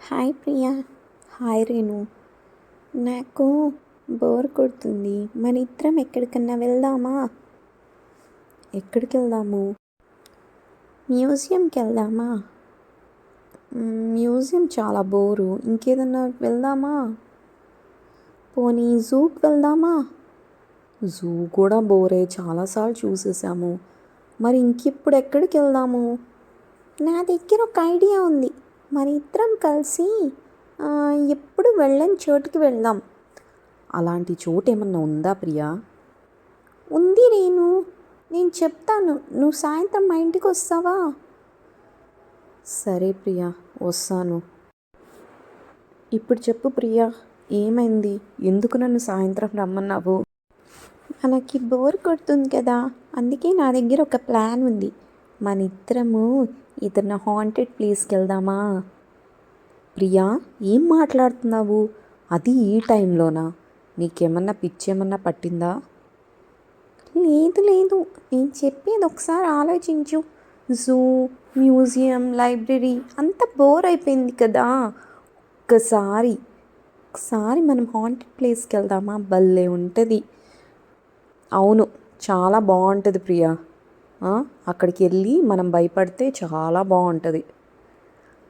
Hi Priya. Hi Renu. నాకు bore కొడుతుంది, మన ఇద్దరం ఎక్కడికన్నా వెళ్దామా? ఎక్కడికి వెళ్దాము? మ్యూజియంకి వెళ్దామా? మ్యూజియం చాలా బోరు, ఇంకేదన్నా వెళ్దామా? పోనీ జూకి వెళ్దామా? జూ కూడా బోరే, చాలాసార్లు చూసేసాము. మరి ఇంకెప్పుడు ఎక్కడికి వెళ్దాము? నా దగ్గర ఒక ఐడియా ఉంది. మన ఇద్దరం కలిసి ఎప్పుడు వెళ్ళని చోటుకి వెళ్దాం. అలాంటి చోటు ఏమన్నా ఉందా ప్రియా? ఉంది రేణు, నేను చెప్తాను. నువ్వు సాయంత్రం మా ఇంటికి వస్తావా? సరే ప్రియా, వస్తాను. ఇప్పుడు చెప్పు ప్రియా, ఏమైంది? ఎందుకు నన్ను సాయంత్రం రమ్మన్నావు? మనకి బోర్ కొడుతుంది కదా, అందుకే నా దగ్గర ఒక ప్లాన్ ఉంది. మన ఇద్దరము ఏదన్నా హాంటెడ్ ప్లేస్కి వెళ్దామా? ప్రియా, ఏం మాట్లాడుతున్నావు? అది ఈ టైంలోనా? నీకేమన్నా పిచ్చేమన్నా పట్టిందా? లేదు లేదు, నేను చెప్పేది ఒకసారి ఆలోచించు. జూ, మ్యూజియం, లైబ్రరీ అంతా బోర్ అయిపోయింది కదా. ఒకసారి మనం హాంటెడ్ ప్లేస్కి వెళ్దామా? భలే ఉంటుంది. అవును, చాలా బాగుంటుంది ప్రియా. అక్కడికి వెళ్ళి మనం భయపడితే చాలా బాగుంటుంది.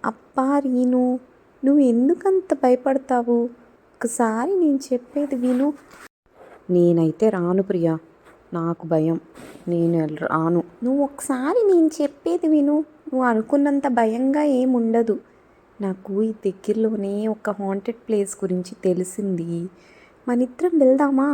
అబ్బా రీను, నువ్వు ఎందుకంత భయపడతావు? ఒకసారి నేను చెప్పేది విను. నేనైతే రాను ప్రియా, నాకు భయం. నేను రాను. నువ్వు ఒకసారి నేను చెప్పేది విను. నువ్వు అనుకున్నంత భయంగా ఏముండదు. నాకు ఈ దగ్గరలోనే ఒక హాంటెడ్ ప్లేస్ గురించి తెలిసింది. మన ఇద్దరం వెళ్దామా?